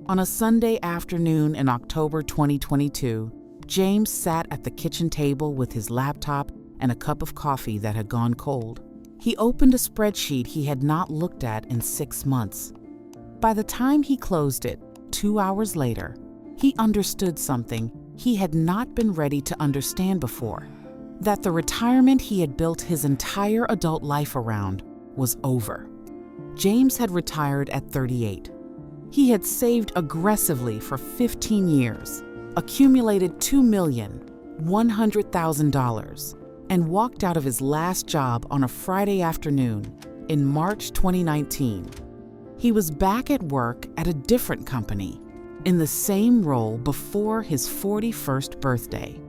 On a Sunday afternoon in October 2022, James sat at the kitchen table with his laptop and a cup of coffee that had gone cold. He opened a spreadsheet he had not looked at in 6 months. By the time he closed it, 2 hours later, he understood something he had not been ready to understand before: that the retirement he had built his entire adult life around was over. James had retired at 38. He had saved aggressively for 15 years, accumulated $2,100,000, and walked out of his last job on a Friday afternoon in March 2019. He was back at work at a different company, in the same role before his 41st birthday.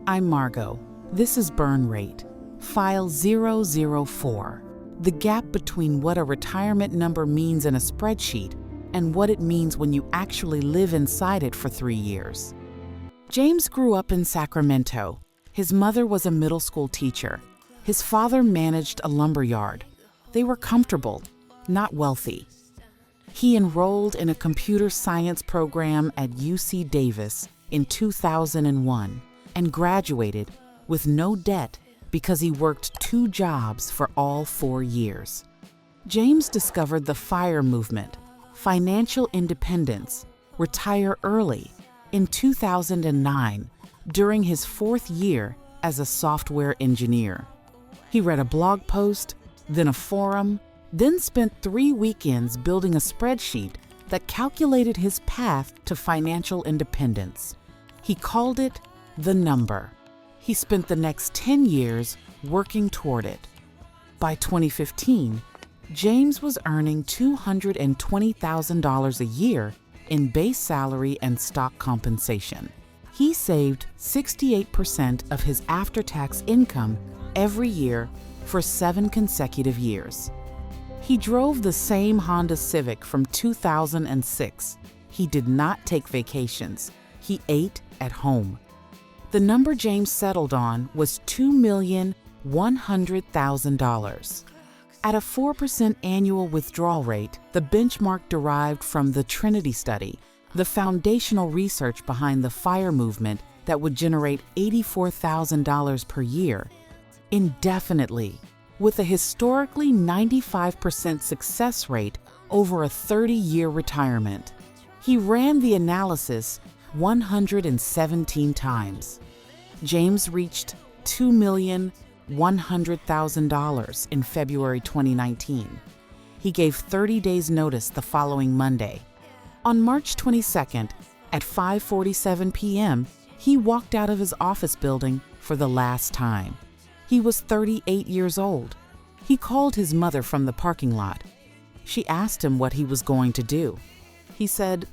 I'm Margot. This is Burn Rate, File 004, the gap between what a retirement number means in a spreadsheet and what it means when you actually live inside it for 3 years. James grew up in Sacramento. His mother was a middle school teacher. His father managed a lumber yard. They were comfortable, not wealthy. He enrolled in a computer science program at UC Davis in 2001 and graduated with no debt because he worked 2 jobs for all 4 years. James discovered the FIRE movement, financial independence, retire early, in 2009 during his 4th year as a software engineer. He read a blog post, then a forum, then spent 3 weekends building a spreadsheet that calculated his path to financial independence. He called it The Number. He spent the next 10 years working toward it. By 2015, James was earning $220,000 a year in base salary and stock compensation. He saved 68% of his after-tax income every year for 7 consecutive years. He drove the same Honda Civic from 2006. He did not take vacations. He ate at home. The number James settled on was $2,100,000. At a 4% annual withdrawal rate, the benchmark derived from the Trinity study, the foundational research behind the FIRE movement that would generate $84,000 per year, indefinitely, with a historically 95% success rate over a 30-year retirement. He ran the analysis 117 times. James reached $2,100,000 in February 2019. He gave 30 days notice the following Monday. On March 22nd, at 5:47 p.m., he walked out of his office building for the last time. He was 38 years old. He called his mother from the parking lot. She asked him what he was going to do. He said,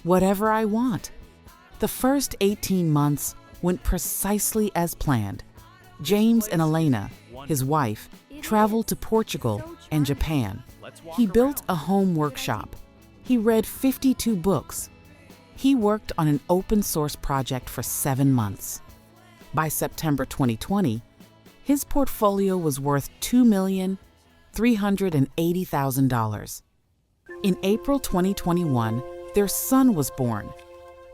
"Whatever I want." The first 18 months went precisely as planned. James and Elena, his wife, traveled to Portugal and Japan. He built a home workshop. He read 52 books. He worked on an open source project for 7 months. By September 2020, his portfolio was worth $2,380,000. In April 2021, their son was born.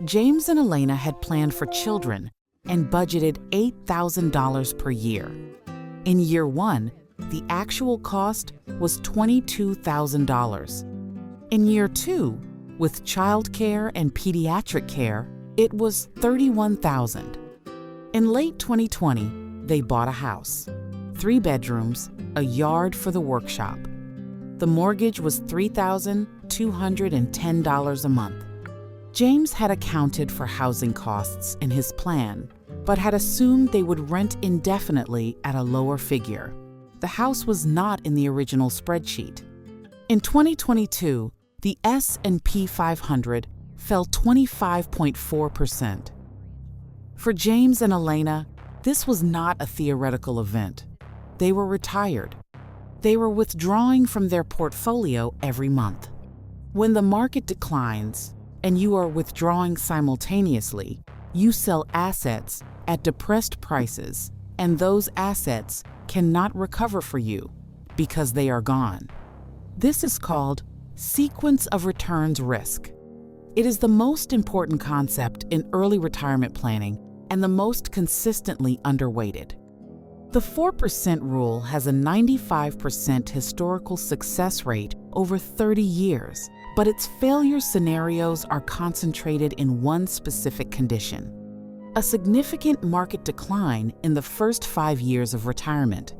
James and Elena had planned for children and budgeted $8,000 per year. In year 1, the actual cost was $22,000. In year 2, with childcare and pediatric care, it was $31,000. In late 2020, they bought a house, 3 bedrooms, a yard for the workshop. The mortgage was $3,210 a month. James had accounted for housing costs in his plan, but had assumed they would rent indefinitely at a lower figure. The house was not in the original spreadsheet. In 2022, the S&P 500 fell 25.4%. For James and Elena, this was not a theoretical event. They were retired. They were withdrawing from their portfolio every month. When the market declines, and you are withdrawing simultaneously, you sell assets at depressed prices, and those assets cannot recover for you because they are gone. This is called sequence of returns risk. It is the most important concept in early retirement planning and the most consistently underweighted. The 4% rule has a 95% historical success rate over 30 years, but its failure scenarios are concentrated in one specific condition: a significant market decline in the first 5 years of retirement.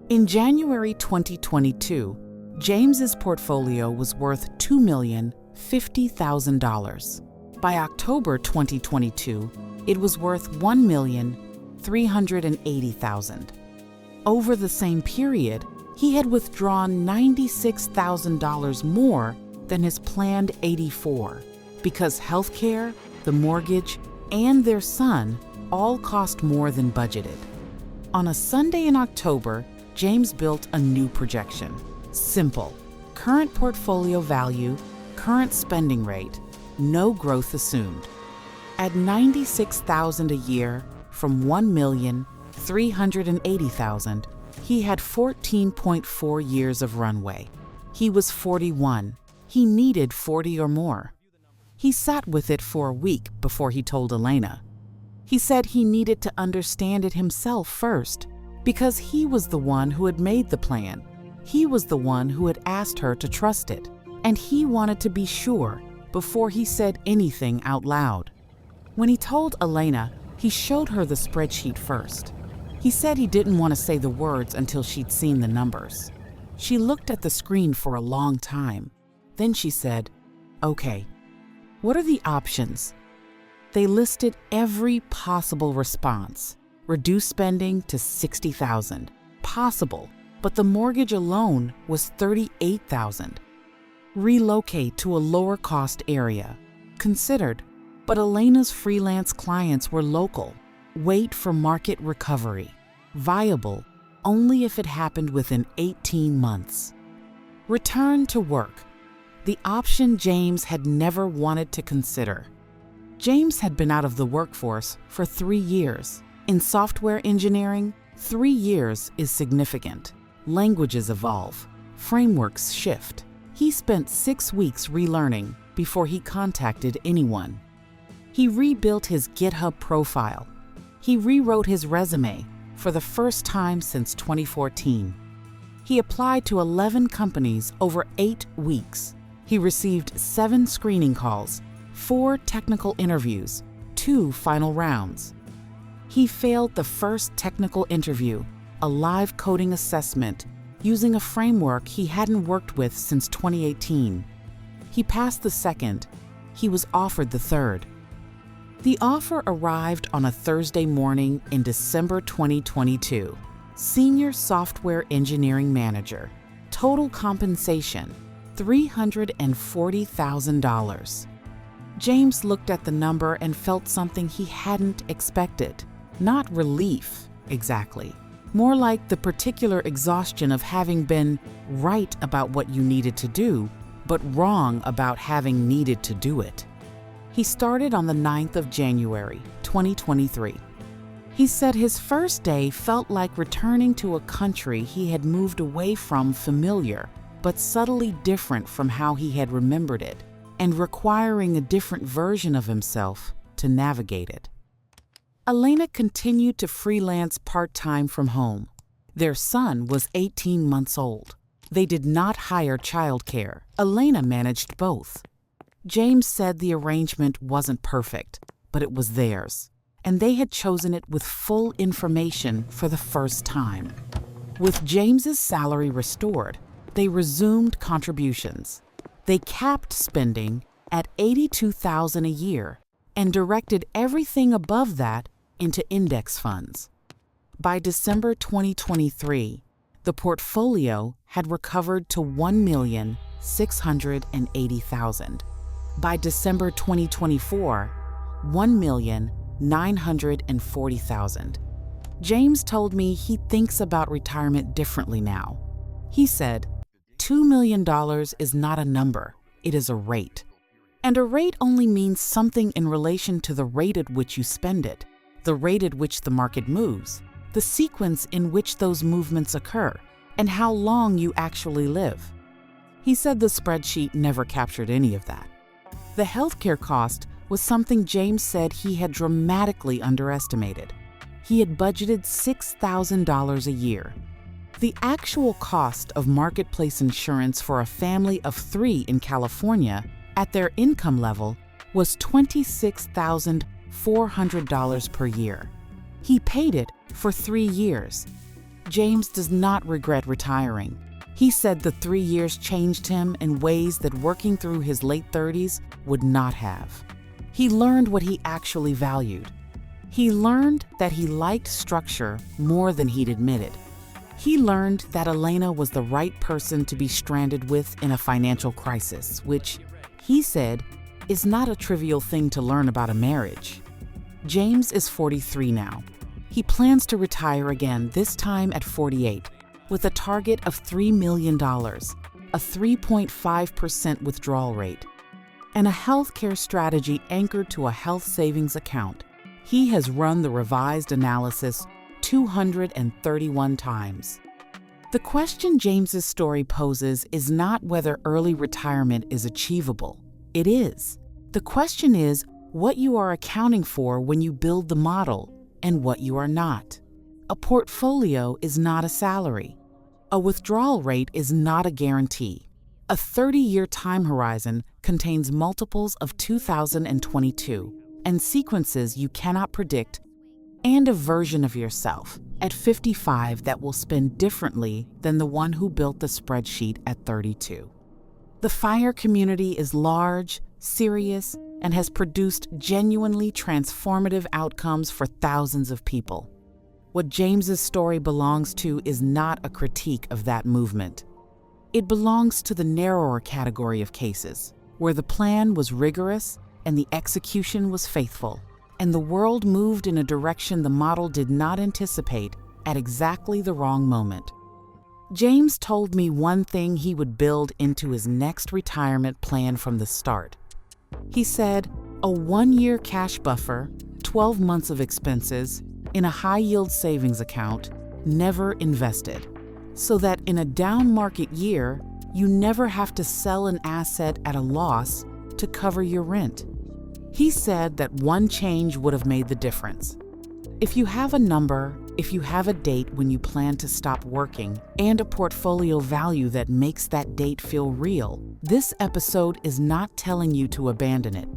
In January 2022, James's portfolio was worth $2,050,000. By October 2022, it was worth $1,380,000. Over the same period, he had withdrawn $96,000 more than his planned $84,000 because healthcare, the mortgage, and their son all cost more than budgeted. On a Sunday in October, James built a new projection. Simple: current portfolio value, current spending rate, no growth assumed. At $96,000 a year from $1,380,000, he had 14.4 years of runway. He was 41. He needed 40 or more. He sat with it for a week before he told Elena. He said he needed to understand it himself first, because he was the one who had made the plan. He was the one who had asked her to trust it, and he wanted to be sure before he said anything out loud. When he told Elena, he showed her the spreadsheet first. He said he didn't want to say the words until she'd seen the numbers. She looked at the screen for a long time. Then she said, "Okay, what are the options?" They listed every possible response. Reduce spending to $60,000. Possible, but the mortgage alone was $38,000. Relocate to a lower cost area. Considered, but Elena's freelance clients were local. Wait for market recovery. Viable only if it happened within 18 months. Return to work. The option James had never wanted to consider. James had been out of the workforce for 3 years. In software engineering, 3 years is significant. Languages evolve. Frameworks shift. He spent 6 weeks relearning before he contacted anyone. He rebuilt his GitHub profile. He rewrote his resume for the first time since 2014. He applied to 11 companies over 8 weeks. He received 7 screening calls, 4 technical interviews, 2 final rounds. He failed the first technical interview, a live coding assessment, using a framework he hadn't worked with since 2018. He passed the second. He was offered the third. The offer arrived on a Thursday morning in December 2022. Senior Software Engineering Manager. Total compensation, $340,000. James looked at the number and felt something he hadn't expected. Not relief, exactly. More like the particular exhaustion of having been right about what you needed to do, but wrong about having needed to do it. He started on the 9th of January, 2023. He said his first day felt like returning to a country he had moved away from familiar, but subtly different from how he had remembered it, and requiring a different version of himself to navigate it. Elena continued to freelance part-time from home. Their son was 18 months old. They did not hire childcare. Elena managed both. James said the arrangement wasn't perfect, but it was theirs, and they had chosen it with full information for the first time. With James's salary restored, they resumed contributions. They capped spending at $82,000 a year and directed everything above that into index funds. By December 2023, the portfolio had recovered to $1,680,000. By December 2024, $1,940,000. James told me he thinks about retirement differently now. He said, $2 million is not a number, it is a rate. And a rate only means something in relation to the rate at which you spend it, the rate at which the market moves, the sequence in which those movements occur, and how long you actually live. He said the spreadsheet never captured any of that. The healthcare cost was something James said he had dramatically underestimated. He had budgeted $6,000 a year. The actual cost of marketplace insurance for a family of 3 in California at their income level was $26,400 per year. He paid it for 3 years. James does not regret retiring. He said the 3 years changed him in ways that working through his late 30s would not have. He learned what he actually valued. He learned that he liked structure more than he'd admitted. He learned that Elena was the right person to be stranded with in a financial crisis, which, he said, is not a trivial thing to learn about a marriage. James is 43 now. He plans to retire again, this time at 48, with a target of $3 million, a 3.5% withdrawal rate, and a healthcare strategy anchored to a health savings account. He has run the revised analysis 231 times. The question James's story poses is not whether early retirement is achievable. It is. The question is what you are accounting for when you build the model and what you are not. A portfolio is not a salary. A withdrawal rate is not a guarantee. A 30-year time horizon contains multiples of 2022 and sequences you cannot predict, and a version of yourself at 55 that will spend differently than the one who built the spreadsheet at 32. The FIRE community is large, serious, and has produced genuinely transformative outcomes for thousands of people. What James's story belongs to is not a critique of that movement. It belongs to the narrower category of cases, where the plan was rigorous and the execution was faithful, and the world moved in a direction the model did not anticipate at exactly the wrong moment. James told me one thing he would build into his next retirement plan from the start. He said, a 1-year cash buffer, 12 months of expenses, in a high-yield savings account, never invested, so that in a down market year, you never have to sell an asset at a loss to cover your rent. He said that one change would have made the difference. If you have a number, if you have a date when you plan to stop working, and a portfolio value that makes that date feel real, this episode is not telling you to abandon it.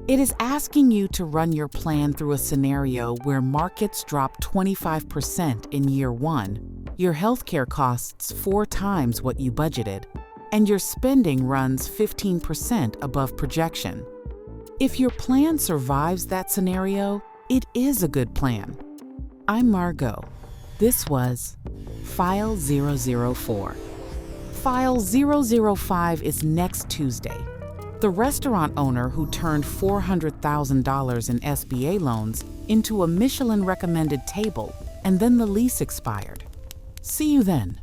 It is asking you to run your plan through a scenario where markets drop 25% in year 1, your healthcare costs 4 times what you budgeted, and your spending runs 15% above projection. If your plan survives that scenario, it is a good plan. I'm Margot. This was File 004. File 005 is next Tuesday. The restaurant owner who turned $400,000 in SBA loans into a Michelin-recommended table, and then the lease expired. See you then.